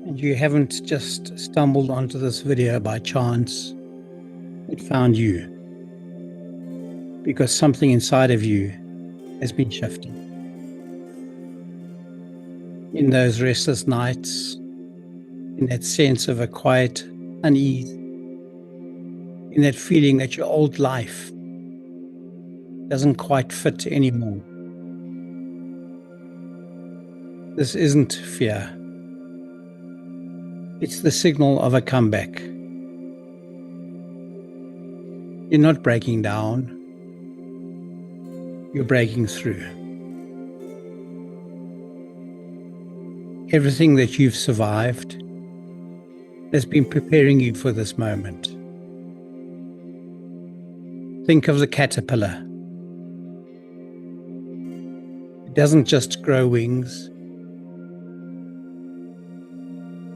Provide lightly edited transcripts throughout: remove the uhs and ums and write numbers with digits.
And you haven't just stumbled onto this video by chance. It found you because something inside of you has been shifting. In those restless nights, in that sense of a quiet unease, in that feeling that your old life doesn't quite fit anymore. This isn't fear. It's the signal of a comeback. You're not breaking down. You're breaking through. Everything that you've survived has been preparing you for this moment. Think of the caterpillar. It doesn't just grow wings.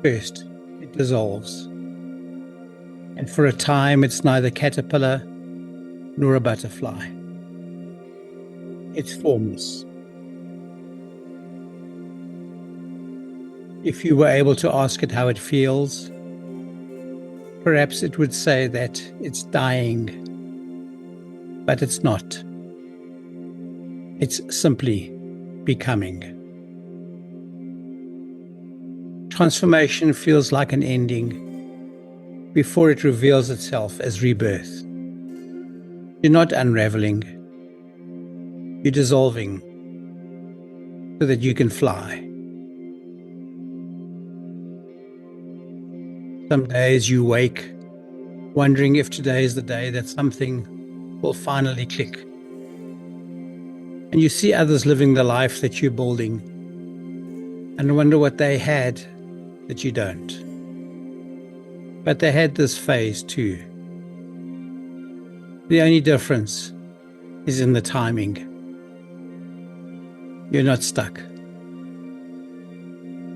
First, it dissolves. And for a time, it's neither caterpillar nor a butterfly. It's formless. If you were able to ask it how it feels, perhaps it would say that it's dying, but it's not. It's simply becoming. Transformation feels like an ending before it reveals itself as rebirth. You're not unraveling. You're dissolving so that you can fly. Some days you wake wondering if today is the day that something will finally click. And you see others living the life that you're building and wonder what they had that you don't. But they had this phase too. The only difference is in the timing. You're not stuck.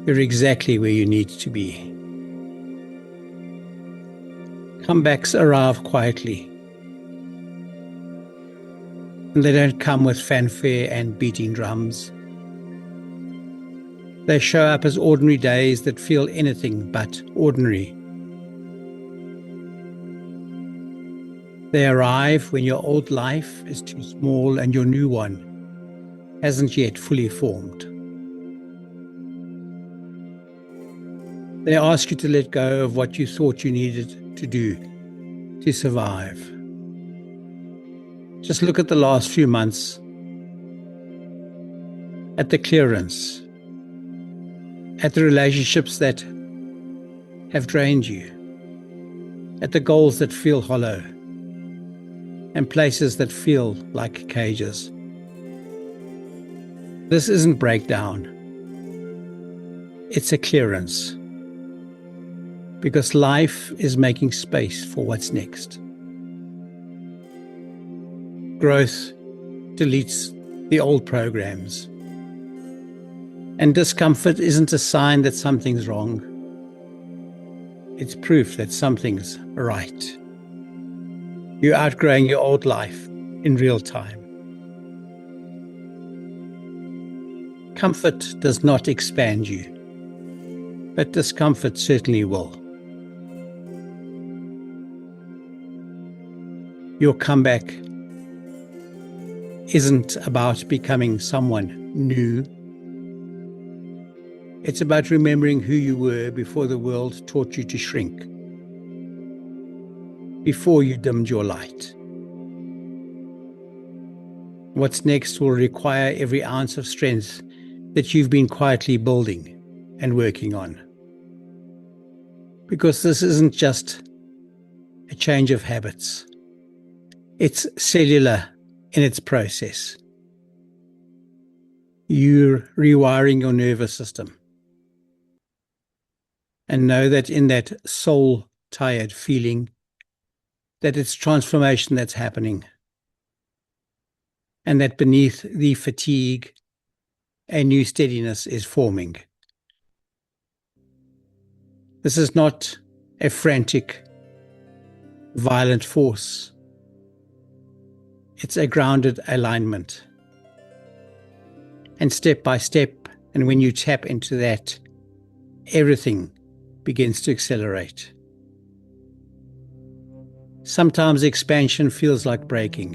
You're exactly where you need to be. Comebacks arrive quietly, and they don't come with fanfare and beating drums. They show up as ordinary days that feel anything but ordinary. They arrive when your old life is too small and your new one hasn't yet fully formed. They ask you to let go of what you thought you needed to do to survive. Just look at the last few months, at the clearance, at the relationships that have drained you, at the goals that feel hollow, and places that feel like cages. This isn't breakdown. It's a clearance. Because life is making space for what's next. Growth deletes the old programs. And discomfort isn't a sign that something's wrong. It's proof that something's right. You're outgrowing your old life in real time. Comfort does not expand you, but discomfort certainly will. Your comeback isn't about becoming someone new. It's about remembering who you were before the world taught you to shrink, before you dimmed your light. What's next will require every ounce of strength that you've been quietly building and working on. Because this isn't just a change of habits. It's cellular in its process. You're rewiring your nervous system. And know that in that soul-tired feeling, that it's transformation that's happening. And that beneath the fatigue, a new steadiness is forming. This is not a frantic, violent force. It's a grounded alignment. And step by step, and when you tap into that, everything begins to accelerate. Sometimes expansion feels like breaking,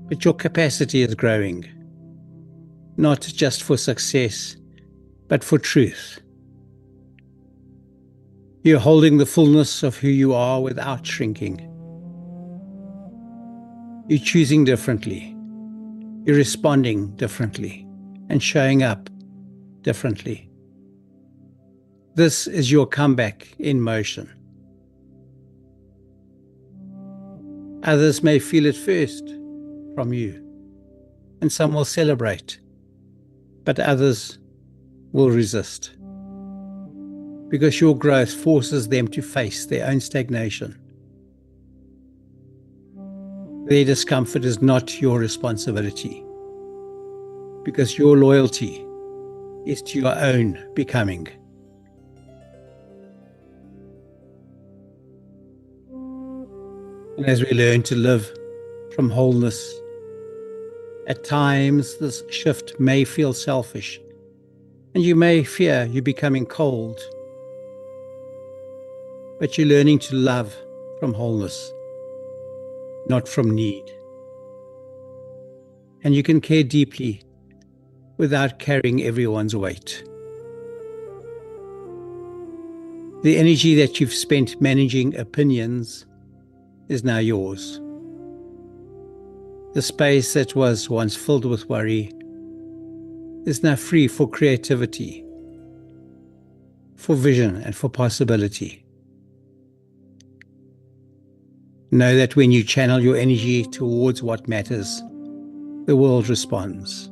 but your capacity is growing, not just for success, but for truth. You're holding the fullness of who you are without shrinking. You're choosing differently. You're responding differently and showing up differently. This is your comeback in motion. Others may feel it first from you, and some will celebrate, but others will resist, because your growth forces them to face their own stagnation. Their discomfort is not your responsibility, because your loyalty is to your own becoming. And as we learn to live from wholeness, at times this shift may feel selfish, and you may fear you becoming cold, but you're learning to love from wholeness, not from need. And you can care deeply without carrying everyone's weight. The energy that you've spent managing opinions is now yours. The space that was once filled with worry is now free for creativity, for vision, and for possibility. Know that when you channel your energy towards what matters, the world responds.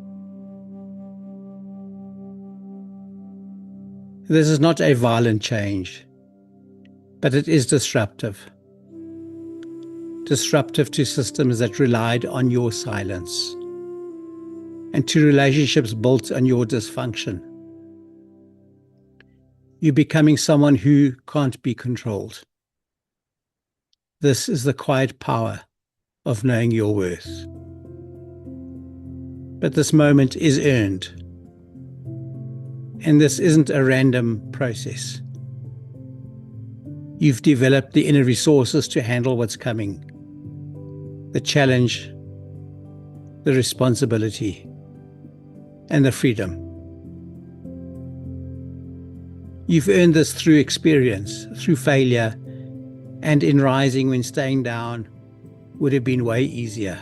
This is not a violent change, but it is disruptive. Disruptive to systems that relied on your silence, and to relationships built on your dysfunction. You're becoming someone who can't be controlled. This is the quiet power of knowing your worth. But this moment is earned. And this isn't a random process. You've developed the inner resources to handle what's coming. The challenge, the responsibility, and the freedom. You've earned this through experience, through failure, and in rising when staying down would have been way easier.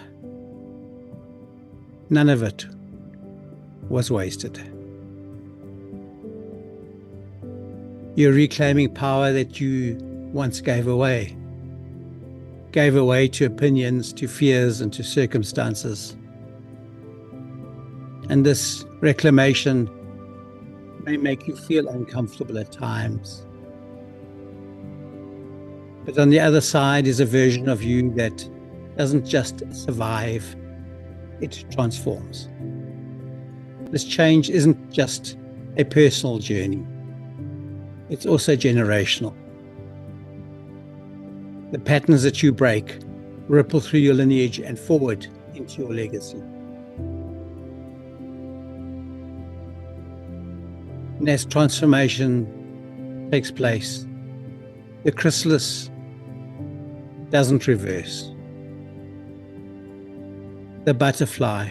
None of it was wasted. You're reclaiming power that you once gave away to opinions, to fears, and to circumstances. And this reclamation may make you feel uncomfortable at times. But on the other side is a version of you that doesn't just survive, it transforms. This change isn't just a personal journey, it's also generational. The patterns that you break ripple through your lineage and forward into your legacy. And as transformation takes place, the chrysalis doesn't reverse. The butterfly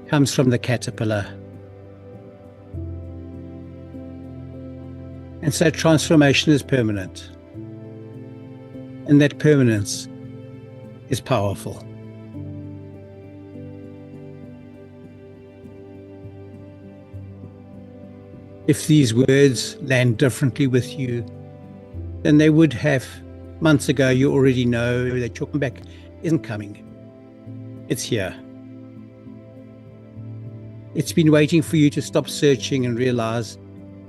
comes from the caterpillar. And so transformation is permanent. And that permanence is powerful. If these words land differently with you than they would have months ago, you already know that your comeback isn't coming. It's here. It's been waiting for you to stop searching and realize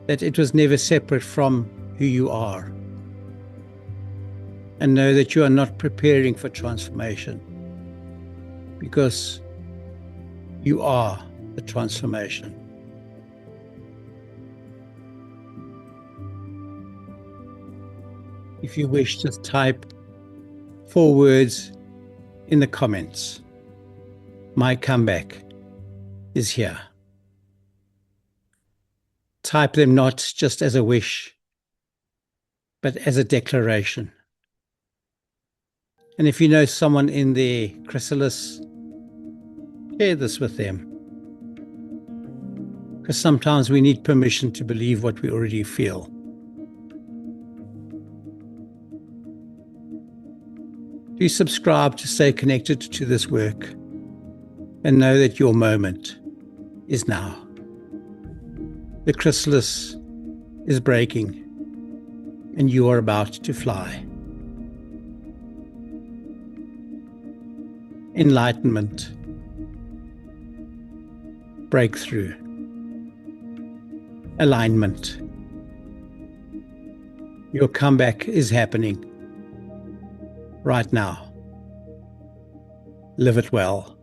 that it was never separate from who you are. And know that you are not preparing for transformation, because you are the transformation. If you wish, just type 4 words in the comments. My comeback is here. Type them not just as a wish, but as a declaration. And if you know someone in their chrysalis, share this with them. Because sometimes we need permission to believe what we already feel. Do subscribe to stay connected to this work and know that your moment is now. The chrysalis is breaking and you are about to fly. Enlightenment, breakthrough, alignment. Your comeback is happening right now. Live it well.